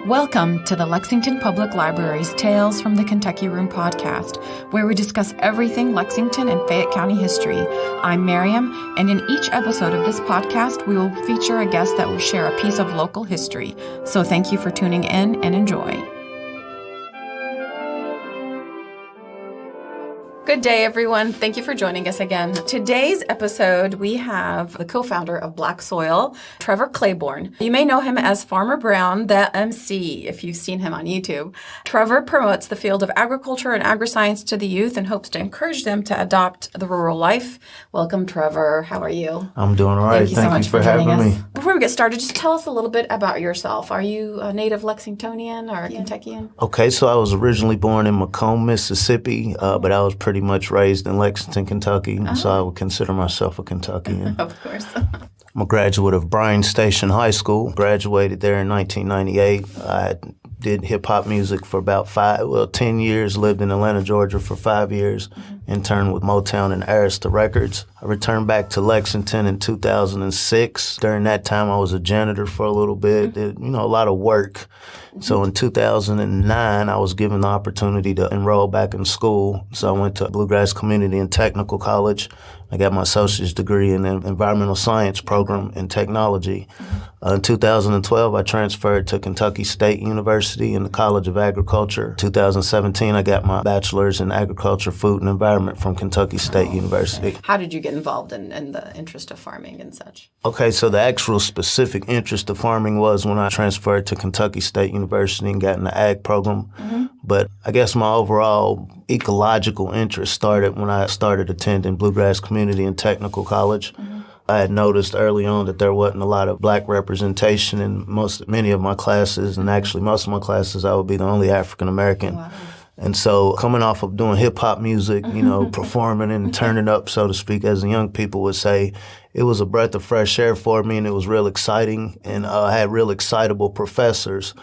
Welcome to the Lexington Public Library's Tales from the Kentucky Room podcast, where we discuss everything Lexington and Fayette County history. I'm Mariam, and in each episode of this podcast, we will feature a guest that will share a piece of local history. So thank you for tuning in and enjoy. Good day, everyone. Thank you for joining us again. Today's episode, we have the co-founder of Black Soil, Trevor Claiborn. You may know him as Farmer Brown, the MC, if you've seen him on YouTube. Trevor promotes the field of agriculture and agri-science to the youth and hopes to encourage them to adopt the rural life. Welcome, Trevor. How are you? I'm doing all right. Thank you so much for having me. Before we get started, just tell us a little bit about yourself. Are you a native Lexingtonian or a Kentuckian? Okay, so I was originally born in Macomb, Mississippi, but I was pretty much raised in Lexington, Kentucky, so I would consider myself a Kentuckian. Of course. I'm a graduate of Bryan Station High School, graduated there in 1998. I did hip-hop music for about 10 years, lived in Atlanta, Georgia for 5 years, interned with Motown and Arista Records. I returned back to Lexington in 2006. During that time, I was a janitor for a little bit, did, a lot of work. So in 2009, I was given the opportunity to enroll back in school. So I went to Bluegrass Community and Technical College. I got my associate's degree in the environmental science program in technology. In 2012, I transferred to Kentucky State University in the College of Agriculture. 2017, I got my bachelor's in agriculture, food, and environment from Kentucky State University. How did you get involved in the interest of farming and such? Okay, so the actual specific interest of farming was when I transferred to Kentucky State University and got in the ag program. But I guess my overall ecological interest started when I started attending Bluegrass Community and Technical College. I had noticed early on that there wasn't a lot of black representation in many of my classes, and actually most of my classes I would be the only African American. Wow. And so coming off of doing hip-hop music, performing and turning up, so to speak, as the young people would say, it was a breath of fresh air for me, and it was real exciting, and I had real excitable professors.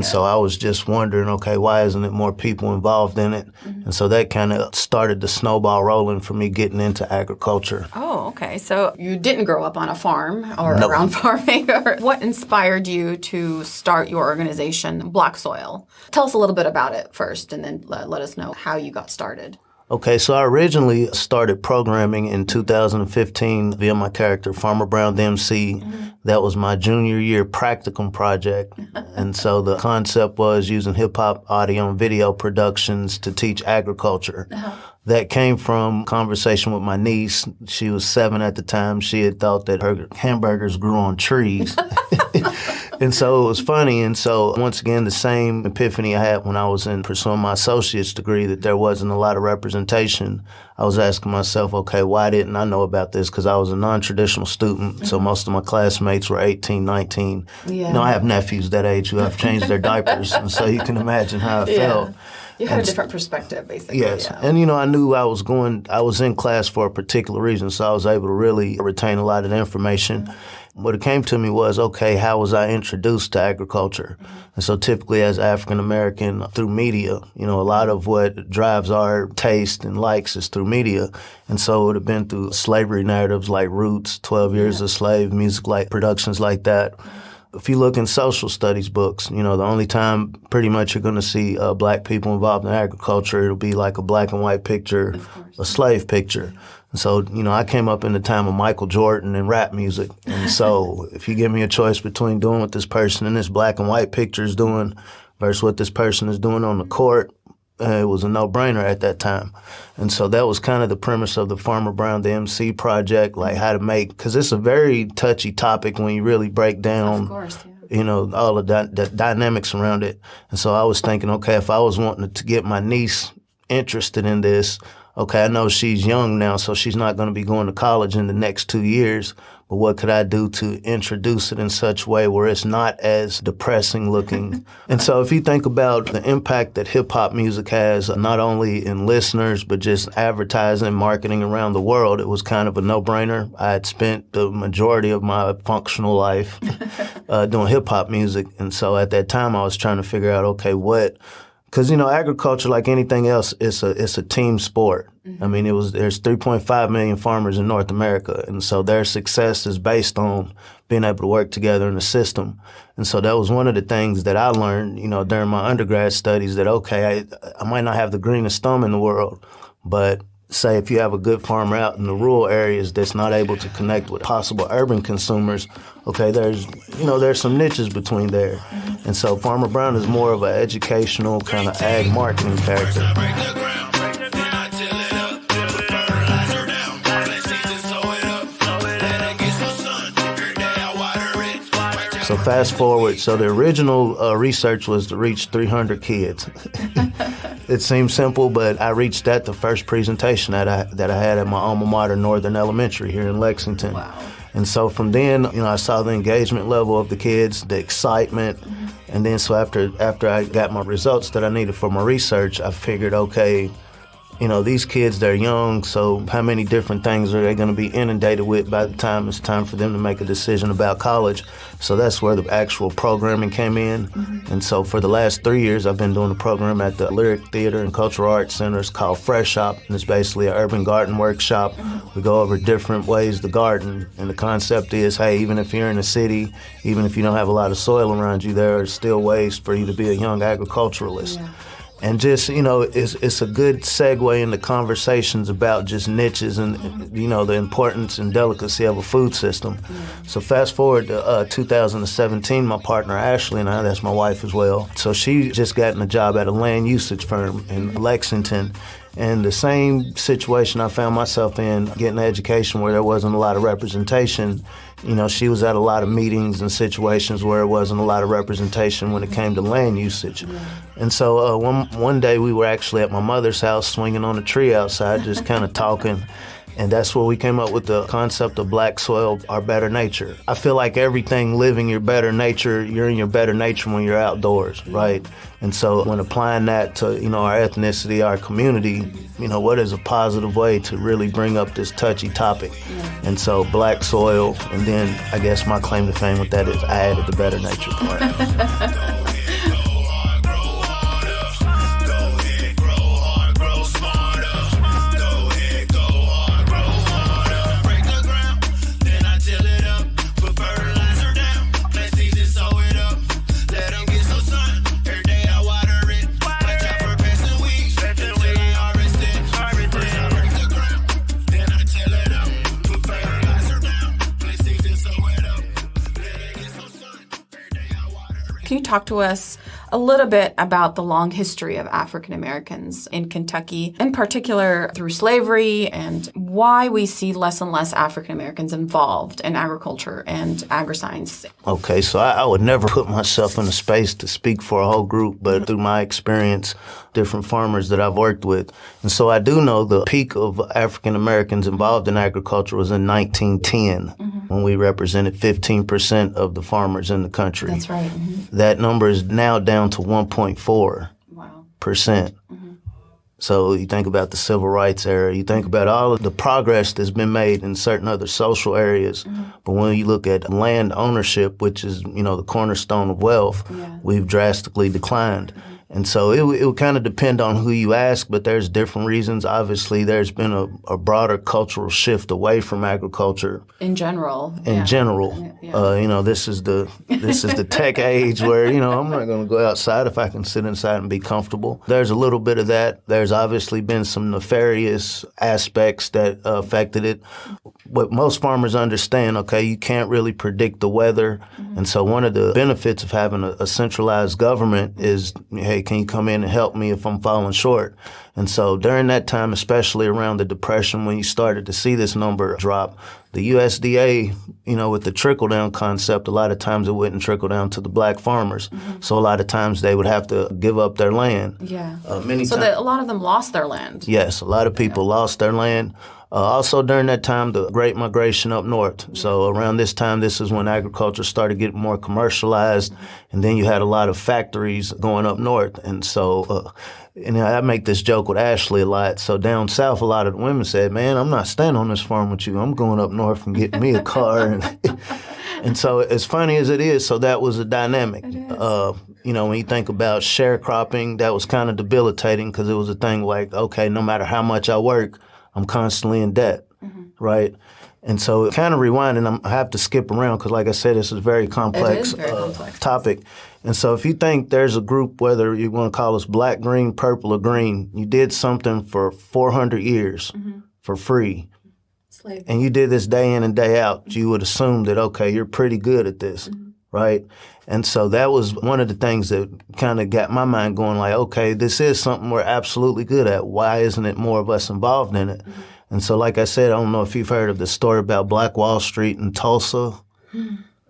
So I was just wondering, okay, why isn't it more people involved in it? And so that kind of started the snowball rolling for me getting into agriculture. Oh, okay. So you didn't grow up on a farm or around farming. What inspired you to start your organization, Black Soil? Tell us a little bit about it first, and then let us know how you got started. Okay, so I originally started programming in 2015 via my character, Farmer Brown the MC. That was my junior year practicum project. And so the concept was using hip-hop audio and video productions to teach agriculture. That came from conversation with my niece. She was 7 at the time. She had thought that her hamburgers grew on trees. And so it was funny. And so once again, the same epiphany I had when I was pursuing my associate's degree, that there wasn't a lot of representation. I was asking myself, okay, why didn't I know about this? Because I was a non-traditional student, so most of my classmates were 18, 19. Yeah. I have nephews that age who have changed their diapers, and so you can imagine how it felt. You had a different perspective, basically. Yes. Yeah. And, I knew I was in class for a particular reason, so I was able to really retain a lot of the information. What it came to me was, okay, how was I introduced to agriculture? And so typically as African American, through media, a lot of what drives our taste and likes is through media. And so it would have been through slavery narratives like Roots, 12 Years a Slave, music like productions like that. If you look in social studies books, the only time pretty much you're going to see black people involved in agriculture, it'll be like a black and white picture, a slave picture. And so, I came up in the time of Michael Jordan and rap music. And so if you give me a choice between doing what this person in this black and white picture is doing versus what this person is doing on the court, it was a no-brainer at that time. And so that was kind of the premise of the Farmer Brown the MC project, like how to make, because it's a very touchy topic when you really break down, of course, yeah. All of the dynamics around it. And so I was thinking, okay, if I was wanting to get my niece interested in this, okay, I know she's young now, so she's not going to be going to college in the next 2 years, but what could I do to introduce it in such a way where it's not as depressing looking? And so if you think about the impact that hip-hop music has, not only in listeners, but just advertising and marketing around the world, it was kind of a no-brainer. I had spent the majority of my functional life doing hip-hop music, and so at that time I was trying to figure out, okay, what Because, agriculture, like anything else, it's a team sport. I mean, there's 3.5 million farmers in North America, and so their success is based on being able to work together in the system. And so that was one of the things that I learned, during my undergrad studies, that, okay, I might not have the greenest thumb in the world, but say if you have a good farmer out in the rural areas that's not able to connect with possible urban consumers, okay, there's some niches between there. And so Farmer Brown is more of an educational kind of ag marketing character. So fast forward, so the original research was to reach 300 kids. It seems simple, but I reached that the first presentation that I had at my alma mater, Northern Elementary here in Lexington. Wow. And so from then, I saw the engagement level of the kids, the excitement. And then so after I got my results that I needed for my research, I figured, okay, these kids, they're young, so how many different things are they going to be inundated with by the time it's time for them to make a decision about college? So that's where the actual programming came in. And so for the last 3 years, I've been doing a program at the Lyric Theater and Cultural Arts Center. It's called Fresh Shop, and it's basically an urban garden workshop. We go over different ways to garden, and the concept is, hey, even if you're in the city, even if you don't have a lot of soil around you, there are still ways for you to be a young agriculturalist. Yeah. And just, it's a good segue into conversations about just niches and, the importance and delicacy of a food system. So fast forward to 2017, my partner Ashley and I, that's my wife as well, so she just gotten a job at a land usage firm in Lexington. And the same situation I found myself in, getting an education where there wasn't a lot of representation. She was at a lot of meetings and situations where there wasn't a lot of representation when it came to land usage. Yeah. And so one day we were actually at my mother's house swinging on a tree outside, just kind of talking. And that's where we came up with the concept of black soil, our better nature. I feel like everything living your better nature, you're in your better nature when you're outdoors, right? And so when applying that to, our ethnicity, our community, what is a positive way to really bring up this touchy topic? Yeah. And so black soil, and then I guess my claim to fame with that is I added the better nature part. Can you talk to us a little bit about the long history of African Americans in Kentucky, in particular through slavery, and why we see less and less African Americans involved in agriculture and agri-science? Okay, so I would never put myself in a space to speak for a whole group, but through my experience, different farmers that I've worked with. And so I do know the peak of African Americans involved in agriculture was in 1910. When we represented 15% of the farmers in the country. That's right. That number is now down to 1.4%. Wow. So you think about the civil rights era, you think about all of the progress that's been made in certain other social areas. But when you look at land ownership, which is, the cornerstone of wealth, we've drastically declined. And so it would kind of depend on who you ask, but there's different reasons. Obviously, there's been a broader cultural shift away from agriculture. In general. This is the tech age where, I'm not going to go outside if I can sit inside and be comfortable. There's a little bit of that. There's obviously been some nefarious aspects that affected it. What most farmers understand, okay, you can't really predict the weather. And so one of the benefits of having a centralized government is, hey, can you come in and help me if I'm falling short? And so during that time, especially around the Depression, when you started to see this number drop, the USDA, with the trickle-down concept, a lot of times it wouldn't trickle down to the black farmers. So a lot of times they would have to give up their land. Yeah. A lot of them lost their land. Yes, a lot of people lost their land. Also during that time, the Great Migration up north. So around this time, this is when agriculture started getting more commercialized, and then you had a lot of factories going up north. And so, I make this joke with Ashley a lot. So down south, a lot of the women said, man, I'm not staying on this farm with you. I'm going up north and getting me a car. And so as funny as it is, so that was a dynamic. It is. When you think about sharecropping, that was kind of debilitating because it was a thing like, okay, no matter how much I work, I'm constantly in debt, right? And so kind of rewinding, I have to skip around because like I said, it's a very complex, topic. And so if you think there's a group, whether you want to call us black, green, purple, or green, you did something for 400 years for free. Slavery. And you did this day in and day out, you would assume that, okay, you're pretty good at this, right? And so that was one of the things that kind of got my mind going like, okay, this is something we're absolutely good at. Why isn't it more of us involved in it? And so like I said, I don't know if you've heard of the story about Black Wall Street in Tulsa.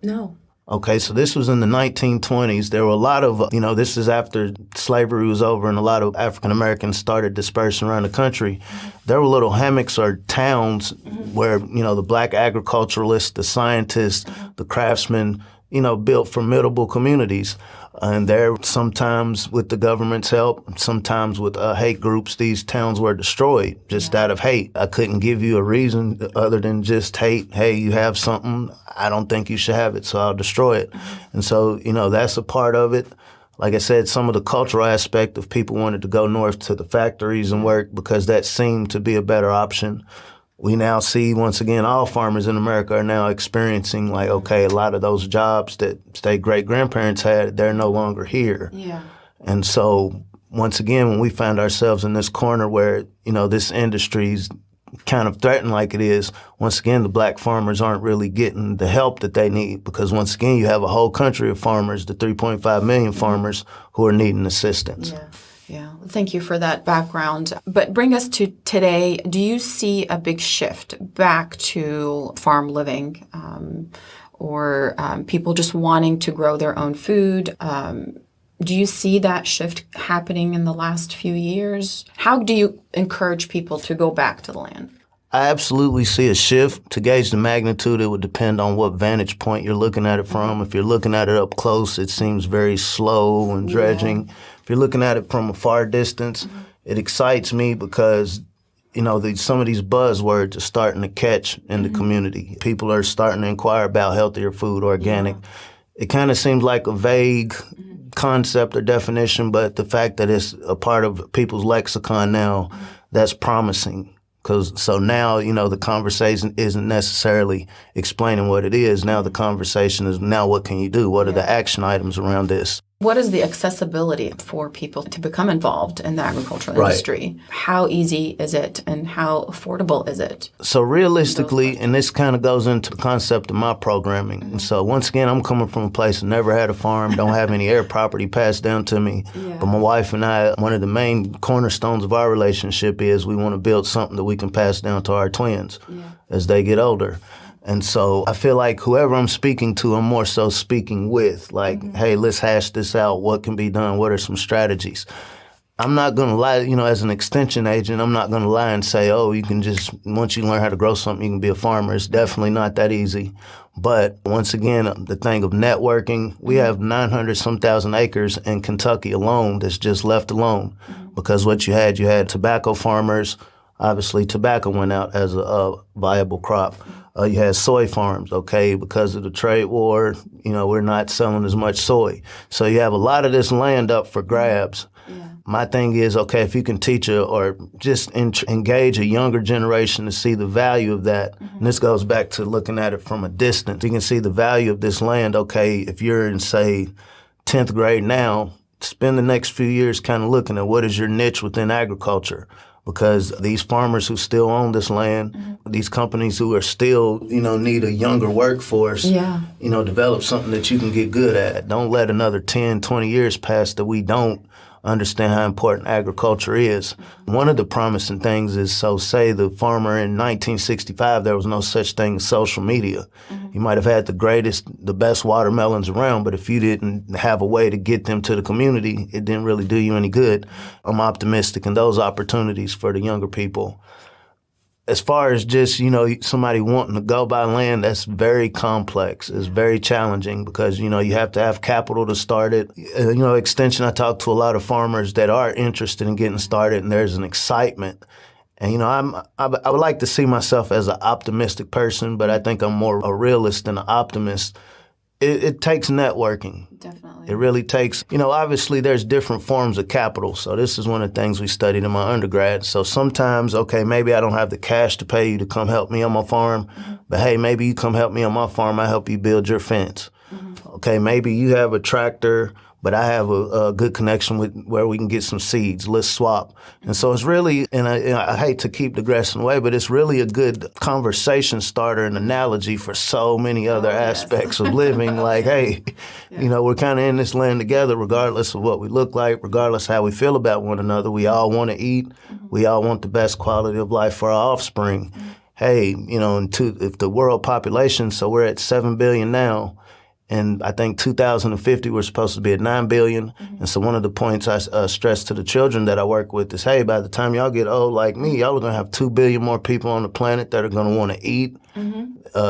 No. Okay, so this was in the 1920s. There were a lot of, this is after slavery was over and a lot of African Americans started dispersing around the country. There were little hammocks or towns where, the black agriculturalists, the scientists, the craftsmen, built formidable communities. And there, sometimes with the government's help, sometimes with hate groups, these towns were destroyed just out of hate. I couldn't give you a reason other than just hate. Hey, you have something, I don't think you should have it, so I'll destroy it. And so, that's a part of it. Like I said, some of the cultural aspect of people wanted to go north to the factories and work because that seemed to be a better option. We now see, once again, all farmers in America are now experiencing like, okay, a lot of those jobs that their great-grandparents had, they're no longer here. Yeah. And so, once again, when we find ourselves in this corner where, this industry's kind of threatened like it is, once again, the black farmers aren't really getting the help that they need because, once again, you have a whole country of farmers, the 3.5 million farmers who are needing assistance. Yeah. Yeah, thank you for that background. But bring us to today. Do you see a big shift back to farm living or people just wanting to grow their own food? Do you see that shift happening in the last few years? How do you encourage people to go back to the land? I absolutely see a shift. To gauge the magnitude, it would depend on what vantage point you're looking at it from. If you're looking at it up close, it seems very slow and dredging. Yeah. If you're looking at it from a far distance, it excites me because, some of these buzzwords are starting to catch in the community. People are starting to inquire about healthier food, organic. Yeah. It kind of seems like a vague concept or definition, but the fact that it's a part of people's lexicon now, that's promising. So now, the conversation isn't necessarily explaining what it is. Now the conversation is, now what can you do? What are the action items around this? What is the accessibility for people to become involved in the agricultural industry? How easy is it and how affordable is it? So realistically, and this kind of goes into the concept of my programming. And so once again, I'm coming from a place that never had a farm, don't have any air property passed down to me. Yeah. But my wife and I, one of the main cornerstones of our relationship is we want to build something that we can pass down to our twins as they get older. And so I feel like whoever I'm speaking to, I'm more so speaking with, like, hey, let's hash this out. What can be done? What are some strategies? I'm not going to lie, as an extension agent, I'm not going to lie and say, oh, you can just, once you learn how to grow something, you can be a farmer. It's definitely not that easy. But once again, the thing of networking, we have 900-some thousand acres in Kentucky alone that's just left alone. Because what you had tobacco farmers. Obviously, tobacco went out as a viable crop. You had soy farms, okay, because of the trade war, we're not selling as much soy. So you have a lot of this land up for grabs. Yeah. My thing is, okay, if you can teach or just engage a younger generation to see the value of that, and this goes back to looking at it from a distance. You can see the value of this land, okay, if you're in, say, 10th grade now, spend the next few years kind of looking at what is your niche within agriculture. Because these farmers who still own this land, these companies who are still, need a younger workforce, develop something that you can get good at. Don't let another 10, 20 years pass that we don't understand how important agriculture is. One of the promising things is, so say the farmer in 1965, there was no such thing as social media. You might have had the best watermelons around, but if you didn't have a way to get them to the community, it didn't really do you any good. I'm optimistic in those opportunities for the younger people. As far as just, somebody wanting to go buy land, that's very complex. It's very challenging because, you have to have capital to start it. Extension, I talk to a lot of farmers that are interested in getting started, and there's an excitement And, I would like to see myself as an optimistic person, but I think I'm more a realist than an optimist. It takes networking. Definitely. It really takes, obviously there's different forms of capital. So this is one of the things we studied in my undergrad. So sometimes, okay, maybe I don't have the cash to pay you to come help me on my farm, but hey, maybe you come help me on my farm, I help you build your fence. Okay, maybe you have a tractor, but I have a good connection with where we can get some seeds. Let's swap. And so it's really, and I hate to keep digressing away, but it's really a good conversation starter and analogy for so many other aspects of living. Like, hey, we're kind of in this land together, regardless of what we look like, regardless of how we feel about one another. We all want to eat. We all want the best quality of life for our offspring. Hey, if the world population, so we're at 7 billion now, and I think 2050 we're supposed to be at 9 billion. And so one of the points I stress to the children that I work with is, hey, by the time y'all get old like me, y'all are going to have 2 billion more people on the planet that are going to want to eat.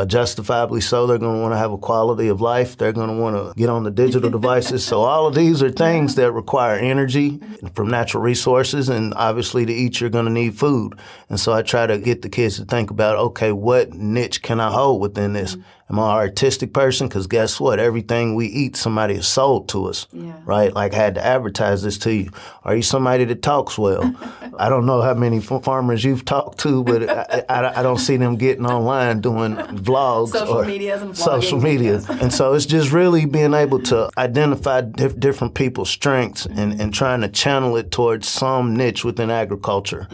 Justifiably so. They're going to want to have a quality of life. They're going to want to get on the digital devices. So all of these are things that require energy from natural resources. And obviously to eat, you're going to need food. And so I try to get the kids to think about, okay, what niche can I hold within this? Am I an artistic person? Because guess what? Everything we eat, somebody has sold to us, right? Like I had to advertise this to you. Are you somebody that talks well? I don't know how many farmers you've talked to, but I don't see them getting online doing vlogs or social media. And so it's just really being able to identify different people's strengths and trying to channel it towards some niche within agriculture.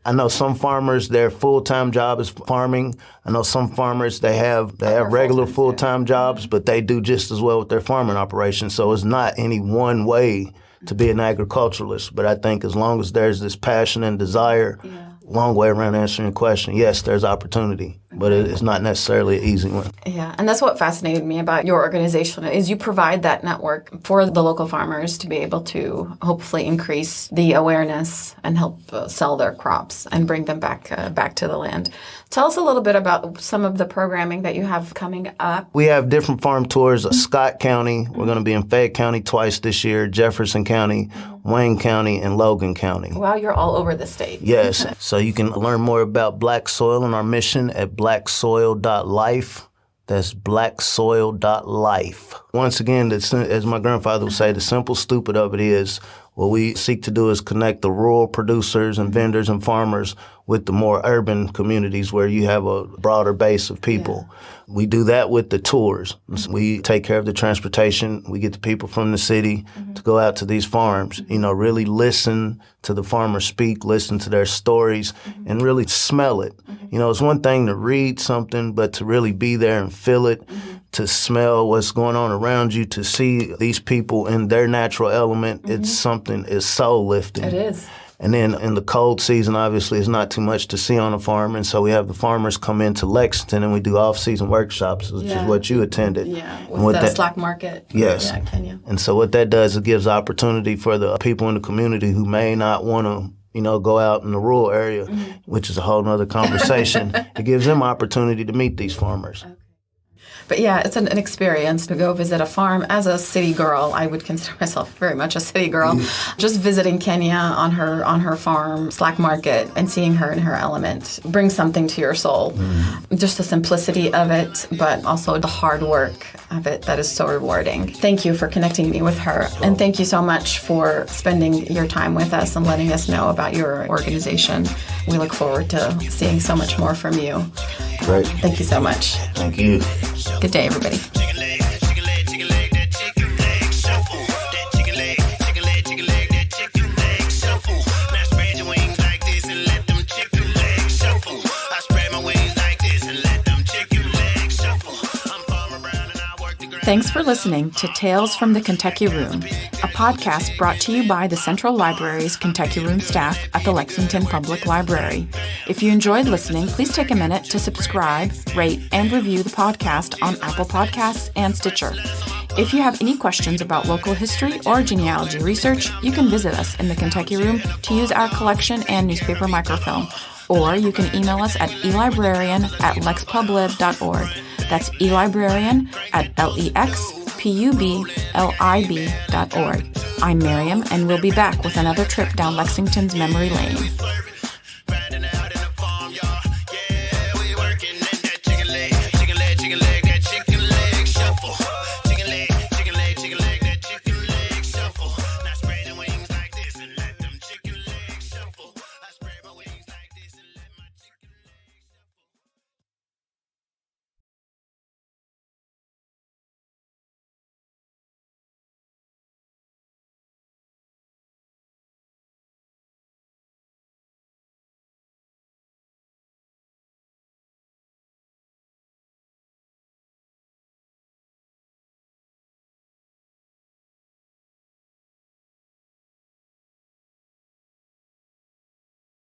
I know some farmers, their full-time job is farming. I know some farmers, they have regular full-time jobs, but they do just as well with their farming operation. So it's not any one way to be an agriculturalist. But I think as long as there's this passion and desire, long way around answering your question, yes, there's opportunity, but it's not necessarily an easy one. Yeah, and that's what fascinated me about your organization is you provide that network for the local farmers to be able to hopefully increase the awareness and help sell their crops and bring them back to the land. Tell us a little bit about some of the programming that you have coming up. We have different farm tours. Scott County, we're going to be in Fayette County twice this year, Jefferson County, Wayne County, and Logan County. Wow, you're all over the state. Yes. So you can learn more about Black Soil and our mission at blacksoil.life. That's blacksoil.life. Once again, as my grandfather would say, the simple stupid of it is what we seek to do is connect the rural producers and vendors and farmers with the more urban communities where you have a broader base of people. We do that with the tours. We take care of the transportation. We get the people from the city to go out to these farms, really listen to the farmers speak, listen to their stories, and really smell it. It's one thing to read something, but to really be there and feel it, to smell what's going on around you, to see these people in their natural element, it's soul lifting. It is. And then in the cold season, obviously, it's not too much to see on a farm. And so we have the farmers come into Lexington and we do off-season workshops, which is what you attended. Yeah, with the Slack Market. Yes. Yeah, Kenya. And so what that does, it gives opportunity for the people in the community who may not want to go out in the rural area, which is a whole nother conversation. It gives them opportunity to meet these farmers. Okay. But yeah, it's an experience to go visit a farm. As a city girl, I would consider myself very much a city girl. Just visiting Kenya on her farm, Slack Market, and seeing her in her element brings something to your soul. Just the simplicity of it, but also the hard work of it that is so rewarding. Thank you for connecting me with her. And thank you so much for spending your time with us and letting us know about your organization. We look forward to seeing so much more from you. Great. Thank you so much. Thank you. Good day, everybody. Thanks for listening to Tales from the Kentucky Room, a podcast brought to you by the Central Library's Kentucky Room staff at the Lexington Public Library. If you enjoyed listening, please take a minute to subscribe, rate, and review the podcast on Apple Podcasts and Stitcher. If you have any questions about local history or genealogy research, you can visit us in the Kentucky Room to use our collection and newspaper microfilm, or you can email us at elibrarian@lexpublib.org. That's elibrarian@lexpublib.org. I'm Mariam, and we'll be back with another trip down Lexington's memory lane.